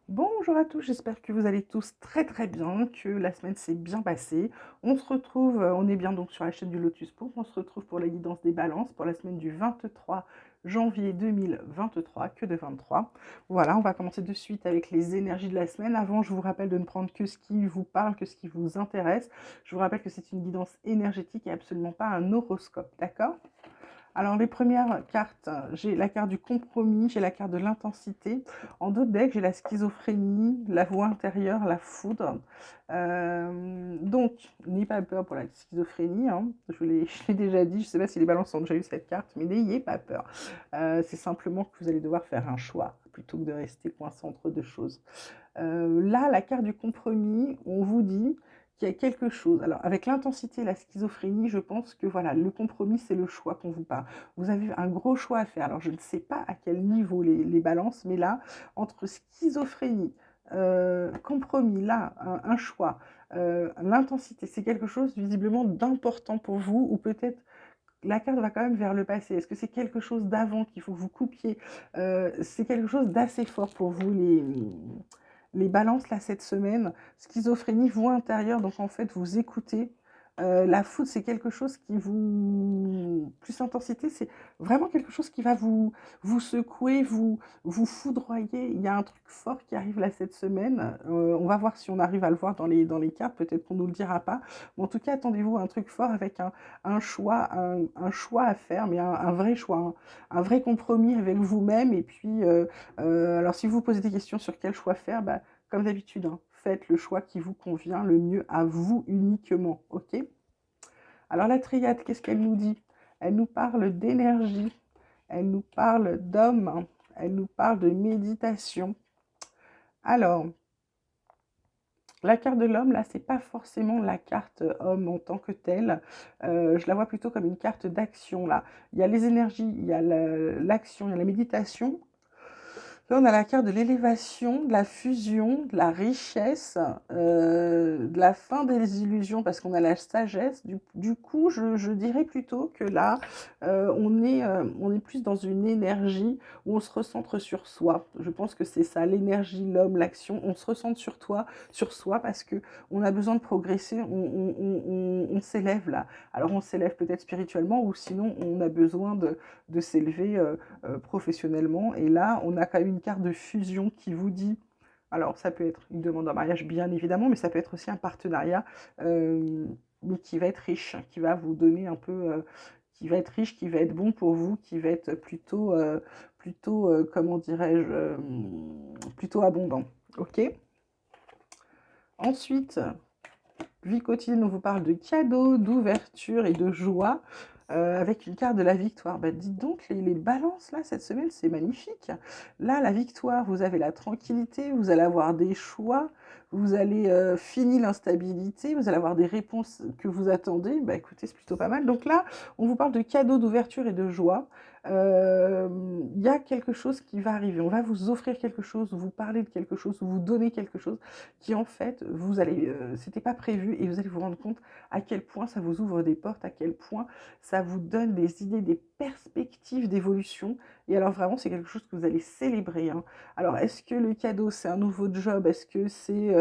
Bonjour à tous, j'espère que vous allez tous très très bien, que la semaine s'est bien passée. On se retrouve, on est bien donc sur la chaîne du Lotus Poupe, on se retrouve pour la guidance des balances pour la semaine du 23 janvier 2023, que de 23. Voilà, on va commencer de suite avec les énergies de la semaine. Avant, je vous rappelle de ne prendre que ce qui vous parle, que ce qui vous intéresse. Je vous rappelle que c'est une guidance énergétique et absolument pas un horoscope, d'accord? Alors, les premières cartes, j'ai la carte du compromis, j'ai la carte de l'intensité. En d'autres decks, j'ai la schizophrénie, la voix intérieure, la foudre. Donc, n'ayez pas peur pour la schizophrénie, hein. Je l'ai déjà dit, je ne sais pas si les balances ont déjà eu cette carte, mais n'ayez pas peur. C'est simplement que vous allez devoir faire un choix plutôt que de rester coincé entre deux choses. Là, la carte du compromis, on vous dit qu'il y a quelque chose. Alors, avec l'intensité et la schizophrénie, je pense que voilà, le compromis, c'est le choix qu'on vous parle. Vous avez un gros choix à faire. Alors, je ne sais pas à quel niveau les balances, mais là, entre schizophrénie, compromis, là, un choix, l'intensité, c'est quelque chose visiblement d'important pour vous, ou peut-être la carte va quand même vers le passé. Est-ce que c'est quelque chose d'avant qu'il faut que vous coupiez? C'est quelque chose d'assez fort pour vous, les balances, là, cette semaine. Schizophrénie, voix intérieure, donc en fait, vous écoutez. La foudre, c'est quelque chose qui vous... Plus intensité, c'est vraiment quelque chose qui va vous secouer, vous foudroyer. Il y a un truc fort qui arrive là cette semaine. On va voir si on arrive à le voir dans les cartes. Peut-être qu'on ne nous le dira pas. Mais en tout cas, attendez-vous à un truc fort avec un choix à faire, mais un vrai choix, un vrai compromis avec vous-même. Et puis, alors si vous vous posez des questions sur quel choix faire, bah, comme d'habitude, hein, faites le choix qui vous convient le mieux à vous uniquement, ok? Alors la triade, qu'est-ce qu'elle nous dit? Elle nous parle d'énergie, elle nous parle d'homme, elle nous parle de méditation. Alors, la carte de l'homme, là, c'est pas forcément la carte homme en tant que telle. Je la vois plutôt comme une carte d'action, là. Il y a les énergies, il y a l'action, il y a la méditation. Là, on a la carte de l'élévation, de la fusion, de la richesse, de la fin des illusions, parce qu'on a la sagesse. Du coup, je dirais plutôt que là, on est plus dans une énergie où on se recentre sur soi. Je pense que c'est ça, l'énergie, l'homme, l'action. On se recentre sur toi, sur soi, parce que on a besoin de progresser. On s'élève là. Alors, on s'élève peut-être spirituellement, ou sinon, on a besoin de s'élever professionnellement. Et là, on a quand même une carte de fusion qui vous dit, alors ça peut être une demande en mariage bien évidemment, mais ça peut être aussi un partenariat, mais qui va être riche, qui va vous donner un peu, qui va être riche, qui va être bon pour vous, qui va être plutôt comment dirais-je, plutôt abondant. Ok. Ensuite, vie quotidienne, on vous parle de cadeaux, d'ouverture et de joie, avec une carte de la victoire. Bah, dites donc, les balances, là, cette semaine, c'est magnifique. Là, la victoire, vous avez la tranquillité, vous allez avoir des choix, vous allez finir l'instabilité, vous allez avoir des réponses que vous attendez. Bah, écoutez, c'est plutôt pas mal. Donc là, on vous parle de cadeaux, d'ouverture et de joie. Il y a quelque chose qui va arriver. On va vous offrir quelque chose, vous parler de quelque chose, vous donner quelque chose qui en fait, vous allez, c'était pas prévu et vous allez vous rendre compte à quel point ça vous ouvre des portes, à quel point ça vous donne des idées, des perspectives d'évolution. Et alors vraiment, c'est quelque chose que vous allez célébrer, hein. Alors, est-ce que le cadeau, c'est un nouveau job? Est-ce que c'est,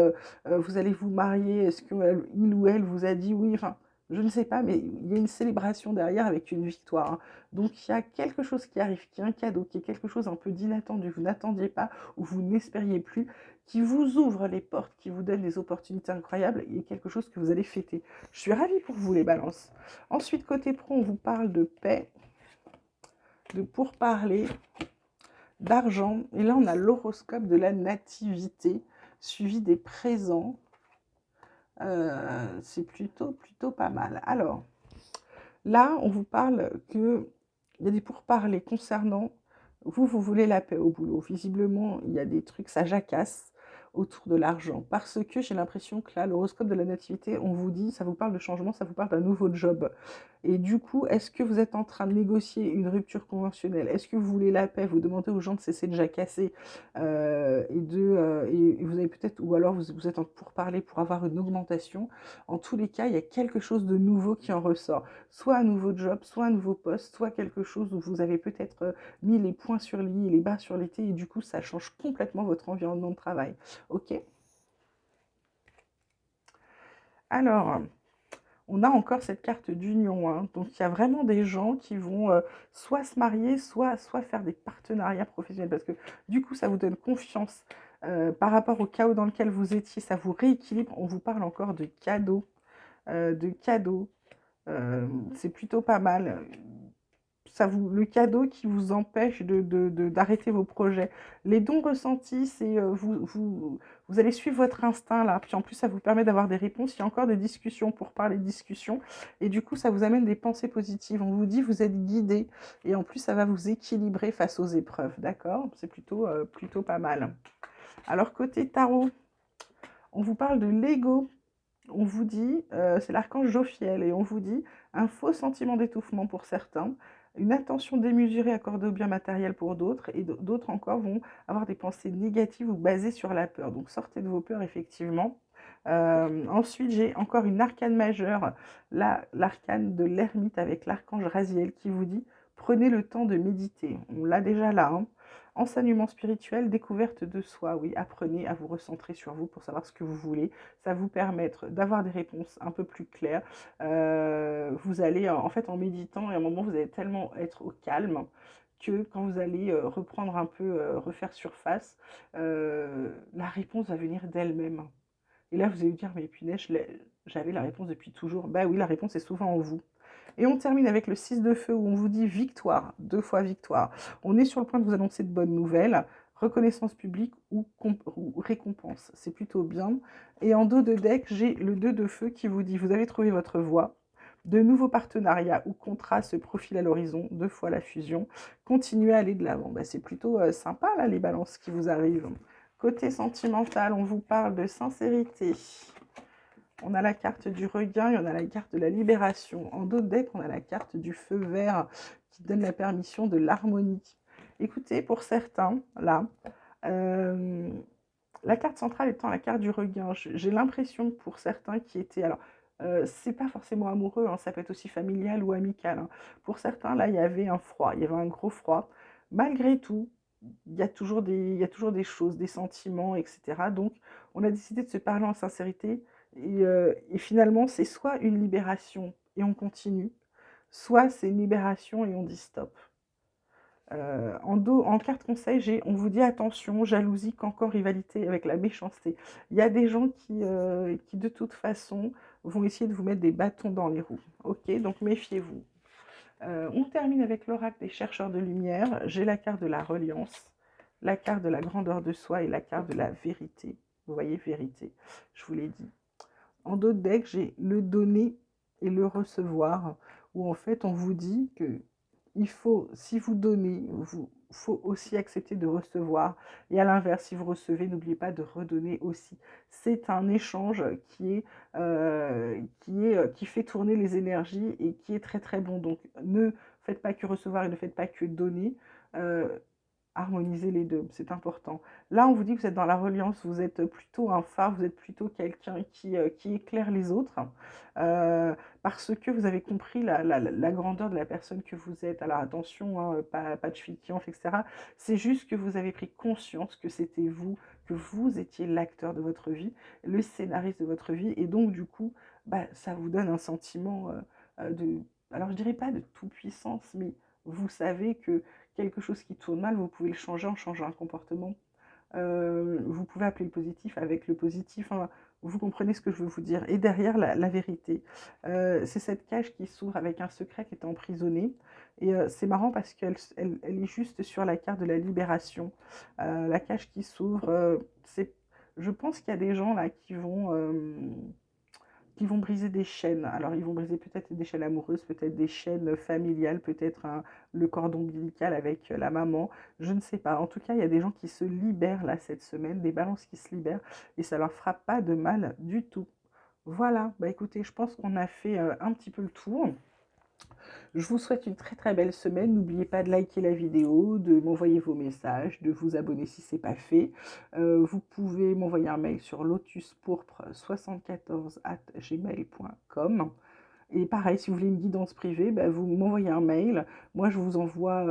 vous allez vous marier? Est-ce que il ou elle vous a dit oui? Enfin, je ne sais pas, mais il y a une célébration derrière avec une victoire, hein. Donc, il y a quelque chose qui arrive, qui est un cadeau, qui est quelque chose un peu d'inattendu, vous n'attendiez pas ou vous n'espériez plus, qui vous ouvre les portes, qui vous donne des opportunités incroyables et quelque chose que vous allez fêter. Je suis ravie pour vous les balances. Ensuite, côté pro, on vous parle de paix, de pourparler, d'argent. Et là, on a l'horoscope de la nativité, suivi des présents. C'est plutôt pas mal. Alors, là, on vous parle qu'il y a des pourparlers concernant vous voulez la paix au boulot. Visiblement, il y a des trucs, ça jacasse. autour de l'argent. Parce que j'ai l'impression que là, l'horoscope de la nativité, on vous dit, ça vous parle de changement, ça vous parle d'un nouveau job. Et du coup, est-ce que vous êtes en train de négocier une rupture conventionnelle? Est-ce que vous voulez la paix? Vous demandez aux gens de cesser de jacasser et vous avez peut-être, ou alors vous êtes en pourparlers pour avoir une augmentation. En tous les cas, il y a quelque chose de nouveau qui en ressort. Soit un nouveau job, soit un nouveau poste, soit quelque chose où vous avez peut-être mis les points sur les i et les bas sur les t, et du coup, ça change complètement votre environnement de travail. Ok? Alors, on a encore cette carte d'union, hein. Donc il y a vraiment des gens qui vont soit se marier, soit faire des partenariats professionnels, parce que du coup, ça vous donne confiance par rapport au chaos dans lequel vous étiez, ça vous rééquilibre. On vous parle encore de cadeaux, de cadeaux. C'est plutôt pas mal. Le cadeau qui vous empêche d'arrêter vos projets. Les dons ressentis, c'est vous allez suivre votre instinct là. Puis en plus, ça vous permet d'avoir des réponses. Il y a encore des discussions pour parler de discussions. Et du coup, ça vous amène des pensées positives. On vous dit, vous êtes guidé. Et en plus, ça va vous équilibrer face aux épreuves. D'accord? C'est plutôt pas mal. Alors, côté tarot, on vous parle de l'ego. On vous dit, c'est l'archange Jophiel, et on vous dit un faux sentiment d'étouffement pour certains, une attention démesurée accordée aux biens matériels pour d'autres, et d'autres encore vont avoir des pensées négatives ou basées sur la peur. Donc sortez de vos peurs, effectivement. Ensuite, j'ai encore une arcane majeure, l'arcane de l'ermite avec l'archange Raziel qui vous dit prenez le temps de méditer. On l'a déjà là, hein. Enseignement spirituel, découverte de soi, oui, apprenez à vous recentrer sur vous pour savoir ce que vous voulez. Ça va vous permettre d'avoir des réponses un peu plus claires. Vous allez, en fait, en méditant, et à un moment, vous allez tellement être au calme que quand vous allez reprendre un peu, refaire surface, la réponse va venir d'elle-même. Et là, vous allez vous dire, mais punaise, j'avais la réponse depuis toujours. Bah oui, la réponse est souvent en vous. Et on termine avec le 6 de feu où on vous dit victoire, 2 fois victoire. On est sur le point de vous annoncer de bonnes nouvelles, reconnaissance publique ou récompense. C'est plutôt bien. Et en dos de deck, j'ai le 2 de feu qui vous dit vous avez trouvé votre voie. De nouveaux partenariats ou contrats se profilent à l'horizon, 2 fois la fusion. Continuez à aller de l'avant. Bah, c'est plutôt sympa là les balances qui vous arrivent. Côté sentimental, on vous parle de sincérité. On a la carte du regain et on a la carte de la libération. En dos de deck, on a la carte du feu vert qui donne la permission de l'harmonie. Écoutez, pour certains, là, euh, la carte centrale étant la carte du regain, j'ai l'impression que pour certains qui étaient... Alors, c'est pas forcément amoureux, hein, ça peut être aussi familial ou amical, hein. Pour certains, là, il y avait un froid, il y avait un gros froid. Malgré tout, il y a toujours des choses, des sentiments, etc. Donc, on a décidé de se parler en sincérité. Et finalement, c'est soit une libération et on continue, soit c'est une libération et on dit stop. En carte conseil, on vous dit attention, jalousie, qu'encore rivalité avec la méchanceté. Il y a des gens qui, de toute façon, vont essayer de vous mettre des bâtons dans les roues. Ok, donc méfiez-vous. On termine avec l'oracle des chercheurs de lumière. J'ai la carte de la reliance, la carte de la grandeur de soi et la carte de la vérité. Vous voyez, vérité, je vous l'ai dit. En d'autres decks, j'ai le donner et le recevoir, où en fait on vous dit que il faut, si vous donnez, il faut aussi accepter de recevoir. Et à l'inverse, si vous recevez, n'oubliez pas de redonner aussi. C'est un échange qui fait tourner les énergies et qui est très très bon. Donc ne faites pas que recevoir et ne faites pas que donner. Euh, Harmoniser les deux, c'est important. Là, on vous dit que vous êtes dans la reliance, vous êtes plutôt un phare, vous êtes plutôt quelqu'un qui éclaire les autres, parce que vous avez compris la grandeur de la personne que vous êtes. Alors attention, hein, pas de chifiance, etc. C'est juste que vous avez pris conscience que c'était vous, que vous étiez l'acteur de votre vie, le scénariste de votre vie, et donc du coup, bah, ça vous donne un sentiment de... Alors je dirais pas de toute-puissance, mais vous savez que quelque chose qui tourne mal, vous pouvez le changer en changeant un comportement. Vous pouvez appeler le positif avec le positif. Hein, vous comprenez ce que je veux vous dire. Et derrière, la vérité. C'est cette cage qui s'ouvre avec un secret qui est emprisonné. Et c'est marrant parce qu'elle est juste sur la carte de la libération. La cage qui s'ouvre, je pense qu'il y a des gens là qui vont qui vont briser des chaînes. Alors, ils vont briser peut-être des chaînes amoureuses, peut-être des chaînes familiales, peut-être le cordon ombilical avec la maman, je ne sais pas. En tout cas, il y a des gens qui se libèrent là cette semaine, des balances qui se libèrent, et ça leur fera pas de mal du tout. Voilà, bah écoutez, je pense qu'on a fait un petit peu le tour. Je vous souhaite une très très belle semaine. N'oubliez pas de liker la vidéo, de m'envoyer vos messages, de vous abonner si ce n'est pas fait. Vous pouvez m'envoyer un mail sur lotuspourpre74@gmail.com. Et pareil, si vous voulez une guidance privée, bah, vous m'envoyez un mail. Moi, je vous envoie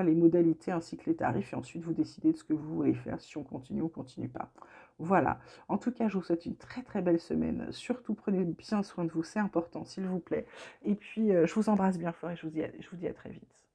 les modalités ainsi que les tarifs. Et ensuite, vous décidez de ce que vous voulez faire, si on continue ou on ne continue pas. Voilà. En tout cas, je vous souhaite une très très belle semaine. Surtout, prenez bien soin de vous, c'est important, s'il vous plaît. Et puis, je vous embrasse bien fort et je vous dis à très vite.